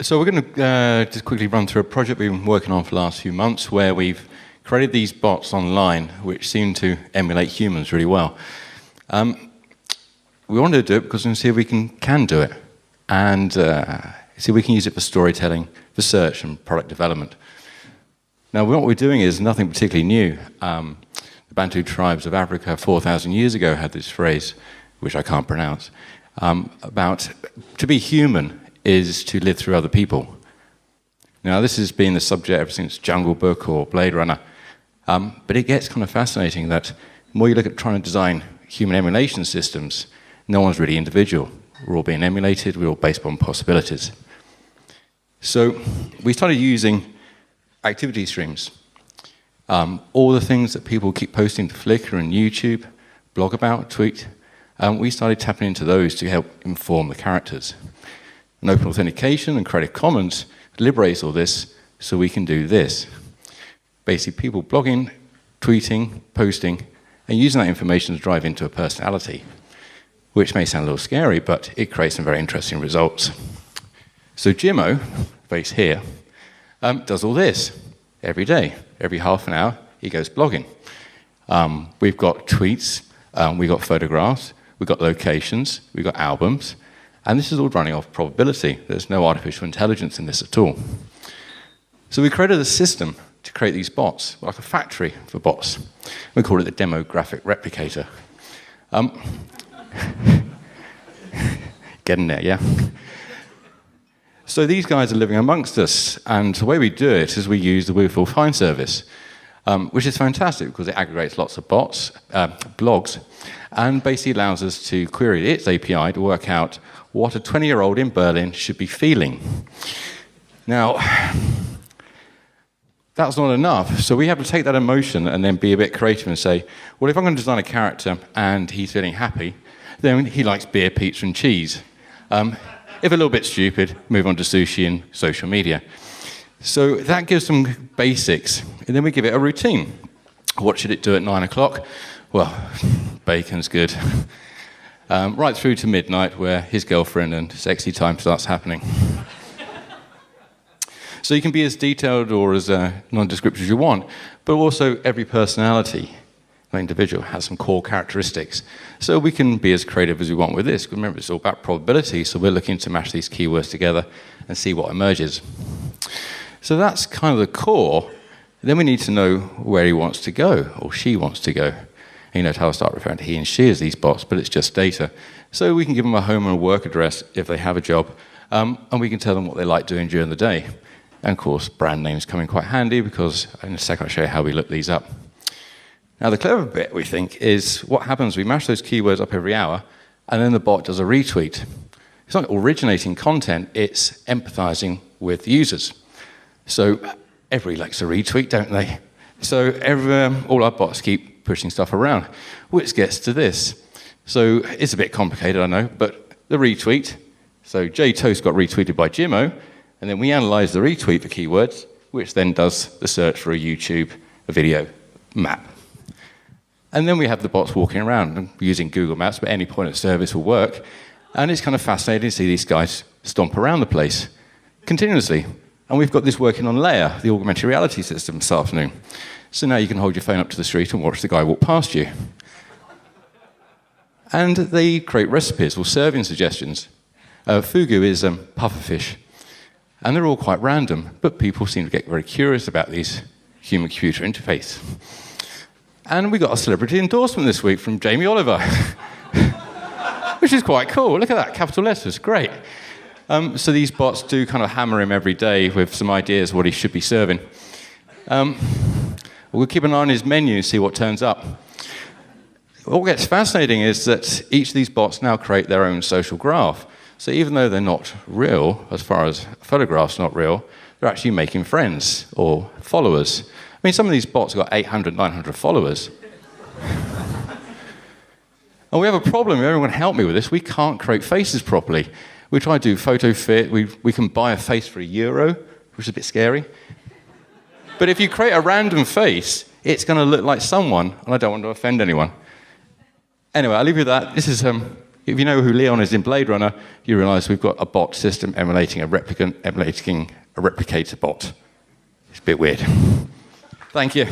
So we're going to just quickly run through a project we've been working on for the last few months where we've created these bots online which seem to emulate humans really well. We wanted to do it because we can see if we can do it and see if we can use it for storytelling, for search and product development. Now what we're doing is nothing particularly new. The Bantu tribes of Africa 4,000 years ago had this phrase, which I can't pronounce, about to be human is to live through other people. Now, this has been the subject ever since Jungle Book or Blade Runner, but it gets kind of fascinating that the more you look at trying to design human emulation systems, no one's really individual. We're all being emulated, we're all based upon possibilities. So we started using activity streams. All the things that people keep posting to Flickr and YouTube, blog about, tweet, we started tapping into those to help inform the characters. And open authentication and Creative Commons liberates all this so we can do this. Basically, people blogging, tweeting, posting, and using that information to drive into a personality, which may sound a little scary, but it creates some very interesting results. So Jimmo, based here, does all this every day. Every half an hour, he goes blogging. We've got tweets, we've got photographs, we've got locations, we've got albums, and this is all running off probability. There's no artificial intelligence in this at all. So we created a system to create these bots, like a factory for bots. We call it the demographic replicator. Getting there, yeah? So these guys are living amongst us, and the way we do it is we use the Wheel Find service, which is fantastic because it aggregates lots of bots, blogs, and basically allows us to query its API to work out what a 20-year-old in Berlin should be feeling. Now, that's not enough, so we have to take that emotion and then be a bit creative and say, well, if I'm going to design a character and he's feeling happy, then he likes beer, pizza, and cheese. If a little bit stupid, move on to sushi and social media. So that gives some basics, and then we give it a routine. What should it do at 9 o'clock? Well, bacon's good. Right through to midnight, where his girlfriend and sexy time starts happening. So you can be as detailed or as nondescript as you want, but also every personality, an individual, has some core characteristics. So we can be as creative as we want with this. Remember, it's all about probability, so we're looking to mash these keywords together and see what emerges. So that's kind of the core. Then we need to know where he wants to go, or she wants to go. And note how I start referring to he and she as these bots, but it's just data. So we can give them a home and a work address if they have a job, and we can tell them what they like doing during the day. And of course, brand names come in quite handy because in a second I'll show you how we look these up. Now the clever bit, we think, is what happens, we mash those keywords up every hour, and then the bot does a retweet. It's not originating content, it's empathizing with users. So everybody likes a retweet, don't they? So all our bots keep pushing stuff around, which gets to this. So it's a bit complicated, I know, but the retweet, so J Toast got retweeted by Jimmo, and then we analyze the retweet for keywords, which then does the search for a YouTube, a video, map. And then we have the bots walking around using Google Maps, but any point of service will work. And it's kind of fascinating to see these guys stomp around the place continuously. And we've got this working on Layer, the augmented reality system, this afternoon. So now you can hold your phone up to the street and watch the guy walk past you. And they create recipes or serving suggestions. Fugu is pufferfish. And they're all quite random, but people seem to get very curious about these human-computer interface. And we got a celebrity endorsement this week from Jamie Oliver, which is quite cool. Look at that, capital letters, great. So these bots do kind of hammer him every day with some ideas what he should be serving. We'll keep an eye on his menu and see what turns up. What gets fascinating is that each of these bots now create their own social graph. So even though they're not real, as far as photographs not real, they're actually making friends or followers. I mean, some of these bots have got 800, 900 followers. And we have a problem, if everyone help me with this, we can't create faces properly. We try to do photo fit, we can buy a face for €1, which is a bit scary. But if you create a random face, it's going to look like someone, and I don't want to offend anyone. Anyway, I'll leave you with that. This is If you know who Leon is in Blade Runner, you realize we've got a bot system emulating a replicant, emulating a replicator bot. It's a bit weird. Thank you.